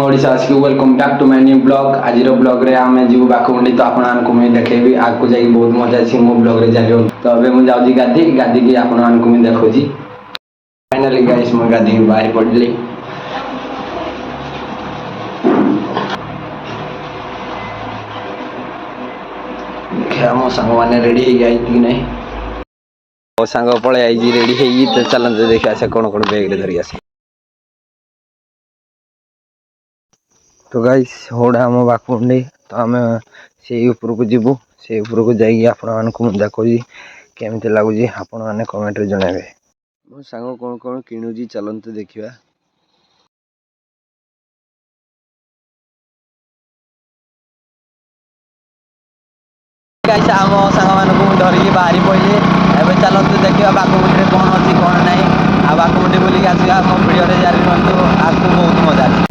ओडिशावासी welcome back to my new blog. आज blog रे आम जीव बाकमुंडी तो आपको मुझे देखेबी आगू जाकि बहुत मजा अच्छी मो ब्लॉग रे जारी तो अबे मुझे जाऊँ गाधी गाधी की आपको मुझे देखी फाइनाली गाइस मुझे गाधी बाहर पड़ली। मो सांग मैंने रेडी है कि नहीं मो सांग पड़े आई रेडी है तो चलते देखा से कौन कौन बैग रे धरी आसे। तो गाइस होड़ा आम बाकमुंडी तो आम से ऊपर को जीवु से ऊपर को जाइए आपको देखी केमती लगुच आपण मैंने कमेंट रे जनइबे। मो सांग कौन कौन किणुची चलते देखा। आम सांग मानक धरिकी बाहरी पड़े एवं चलते देखा बाकमुंडी कौन अच्छी कौन ना आ बाकमुंडी बुलिक आसवा मो भिडियो जारी रुहतु आपको बहुत मजा आए।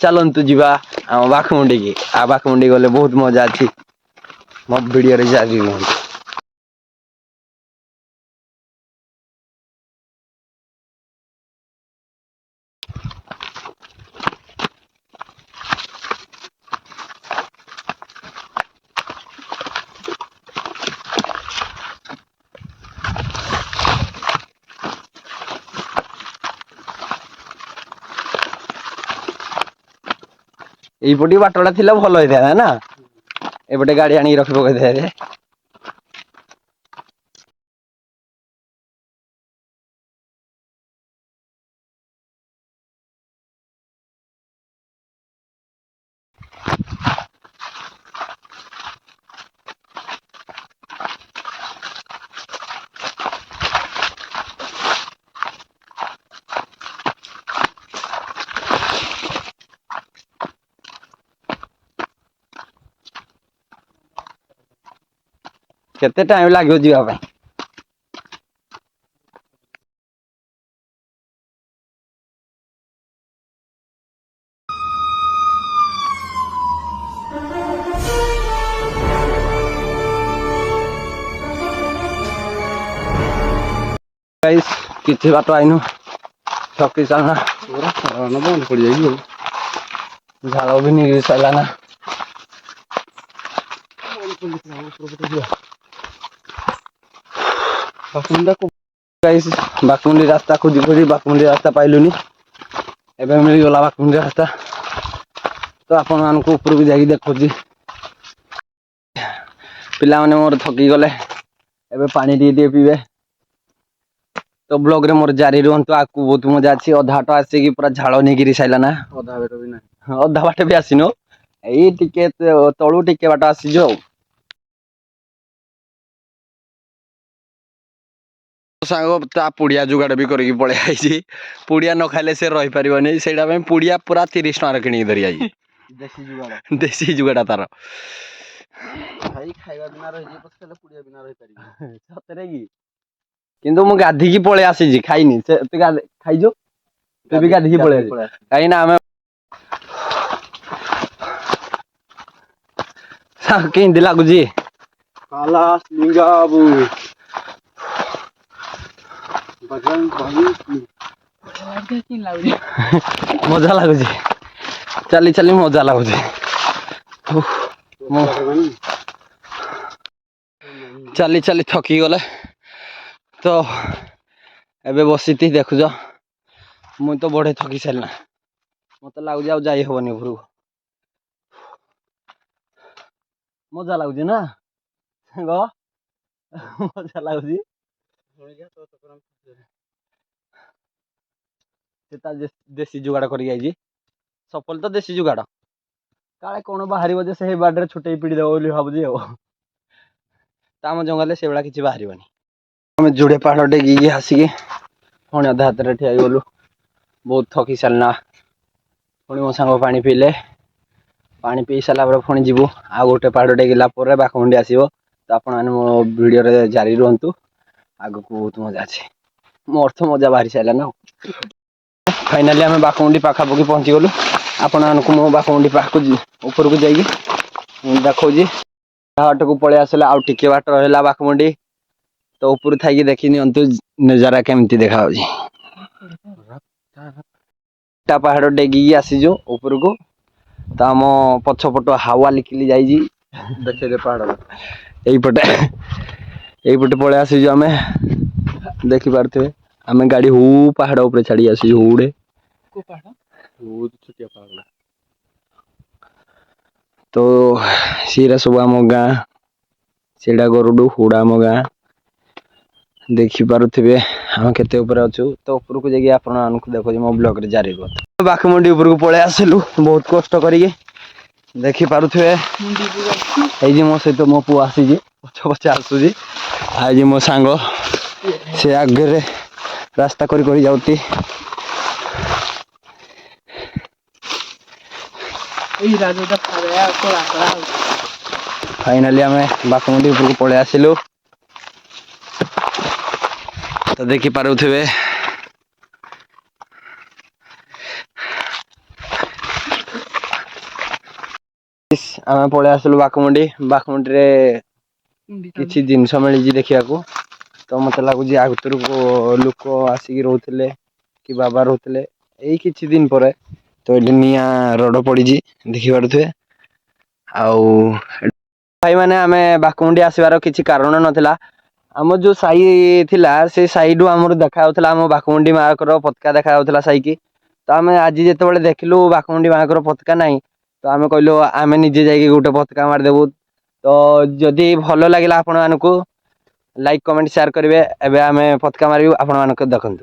चलतु जीवा आम बाकमुंडी की आ बाकमुंडी गले बहुत मजा अच्छी मो भिडियो जारी रुहतु। এইপটি বাটটা ଥିଲା ଭଲ ହେଇଥାନ୍ତା ନା ଏପଟେ ଗାଡି ଆଣିକି ରଖି ପକେଇଥାଏ। केते टाइम लागो जीवा भाई गाइस किछि बात आइनु थकी चलना बंद पड़ जाइए झाड़ भी नहीं सारा ना बाकमुंडी रास्ता खोजी खोजी बाकमुंडी रास्ता पाइलुनी एवं मिलगला बाकमुंडी रास्ता तो आपण मानक ऊपर को जाकि देखुची पिला माने मोर थकी गले एबे पानी टी पीबे तो ब्लॉग रे मोर जारी रुहतु आपको बहुत मजा अच्छी अधा बाट आसिकी पूरा झाड़ नहीं गिरी साइला ना अधा बाट भी आसीनो एई टिके तळु टिके बाट आसीजो सांग ता पुड़िया जुगाड़ भी करके पड़े आई पुड़िया न खाइले से रही पारिबनी सेडा में पुड़िया पूरा 30 टका किनी धरी आई देसी जुगाड़ तार भाई खाइबा बिना रहि जे पछले पुड़िया बिना रहि पारिबो सतरे की किंतु मु गाधी की पळे आसी जी खाइनी से ते खाइजो ते भी गाधी की पळे काई ना हमें सा केंदी लागु जी काला लिंगाबू मजा लगुच चली चली मजा लगुच चली चली थकी गले तो एबे बसी देखुच मुझे तो बढ़े थकी सारा मत लगुच आ जाई हेनी घर मजा लगुच ना मजा लगुच देसी जुगाड़ कर सफल तो देसी जुगाड़ काले कौन बाहर जे से बाटे छुटे पिड़ी देव बोली भावुची आम जंगल से भाया कि बाहर आम जुड़े पहाड़ टेक आसिक पुणी अधा हाथ ठिया गलु बहुत थकी सारा पुणी मो सांग पानी पीले पानी पी सारा पुणी जीवु आ गोटे पहाड़ टेकला बाकमुंडी आसो तो आप मो भिडियो जारी रुहतु आग को बहुत मजा अच्छे मोर तो मजा बाहरी सारा ना फाइनाली आम बाकमुंडी पाखापाखि पहुँची गलु आपण मो बाकमुंडी पाख ऊपर को जाइए देखो बाट को पलि आसला आउ टिके बाट रहा बाकमुंडी तो ऊपर थी देखी नियंतु नजारा केमती देखा पहाड़ डेगी आसीजु ऊपर को तो आम पछपट हावा लिखिली जाइए देखे पहाड़ यहीपटे पलि आसीजु आम देखी पारे आम गाड़ी हू पहाड़ उपर छाड़ी आसीजु हुड़े छुटिया पहाड़ तो सीरा सब आम गाँ सीढ़ा गरुडू हुड़ा आम गाँ देखी पारे आम केते ऊपर अच्छु तो ऊपर को जाइए आप देखो मो ब्लॉग रे जारी बाकमुंडी ऊपर को पलि आसिलु बहुत कष्ट करिके देखी पारे मो सहित मो पु आसी पछ पछे आसूजी आज मो सांग से आगे रास्ता करी जाऊती फाइनाली आम बाकमुंडी ऊपर को पलि आसिलु तो देखी पारे आम पलि आसिलु बाकमुंडी रे किछि जिनस मिली देखा तो मत लगुच आगुतर को लोक आसिक रोते कि बाबा रोते यही किछि दिन पर तो ये निया रड पड़ी देखी पारे भाई मैंने आम बाकमुंडी आसबार किसी कारण नाला आम जो साई थिला से साइड आम देखा आम बाकमुंडी माँ को पताका देखा साई की तो आम आज जिते देखलु बाकमुंडी माँ को पताका नहीं तो आम कहलु आम निजे जाइए गोटे पताका मारदेबू तो जदि भल लगे आपण मानक लाइक कमेंट शेयर करेंगे एबे आम पताका मारू आपण मानक देखु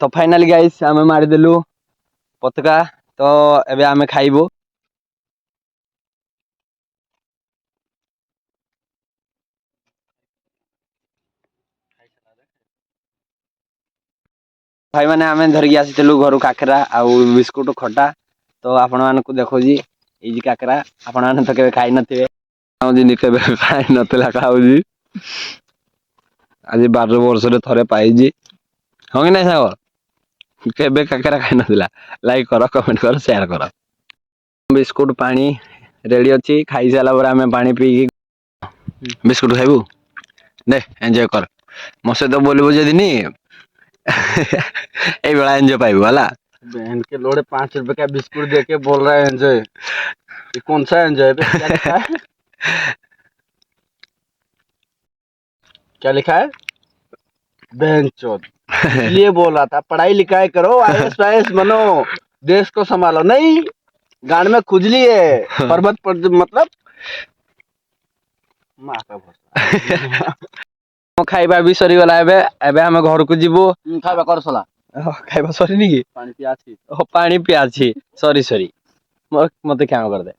तो फाइनाली गाइस आम मारिदेलु पताका तो एबे आम खाइबो भाई मैंने आम धरिकी आसीलु घर काकरा आउ बिस्कुट खटा तो आपण मानक देखो ये काकरा आपण मैंने तो खाई नथिबे खाई नथिला खाऊजी आज 12 वर्ष रे थरे पाइजी हाँ कि नहीं साग केबे काकरा खाई नथिला लाइक करो कमेंट करो शेयर करो बिस्कुट पानी रेडी अच्छी खाई सारा पर आम पानी पी बिस्कुट खाइबू दे एंजॉय कर मो सहित बोलबू जदि ये बड़ा एंजॉय पाइबू है बहन के लोड़े 5 रुपए का बिस्कुट देके बोल रहा है एंजॉय ये कौन सा एंजॉय क्या लिखा है बहन चोद ये बोल रहा था पढ़ाई लिखाई करो IAS बनो देश को संभालो नहीं गान में खुजली है पर्वत पर मतलब माँ का भरोसा खाइबा भी सरी गला एबे हम घर को जीवो खाइबा कर सला खाइबा सरी नी की पानी पियाछि पानी पियाछि सॉरी मते क्या कर दे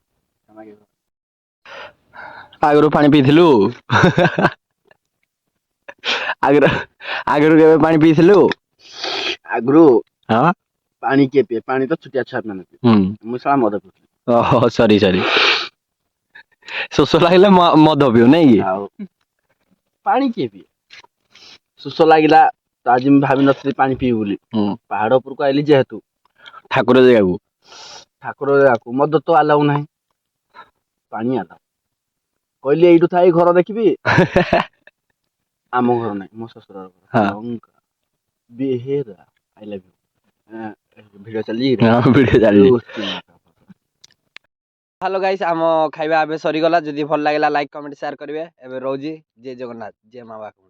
आगरो पानी पीथिलु आगरो के पानी पीथिलु आगरो हां पानी के पे पानी तो छुटिया छाप मैंने मुसला मद पी ओह सॉरी शोष लगे मद पियो नहीं कि पानी किए पिए शोष लगिला तो आज मैं भावी नी पानी पी बोली पहाड़ उपर को आइली जेहेतु ठाकुर जगह को मद तो आलाउ ना पानी आलाउ कहली यू था घर देखी ଆମ ଘର ନାହିଁ ମୋ ଶ୍ୱଶୁର ହଁ Behera I love you video ଚାଲିଛି ଭିଡ଼ିଓ ଚାଲିଛି। ରୋଷ୍ଟିଂ ହ୍ୟାଲୋ ଗାଇସ୍, ଆମ ଖାଇବା ଏବେ ସରିଗଲା। ଯଦି ଭଲ ଲାଗିଲା ଲାଇକ୍ କମେଣ୍ଟ ସେୟାର କରିବେ। ଏବେ ରହୁଛି। ଜୟ ଜଗନ୍ନାଥ, ଜୟ ମା ବାପା।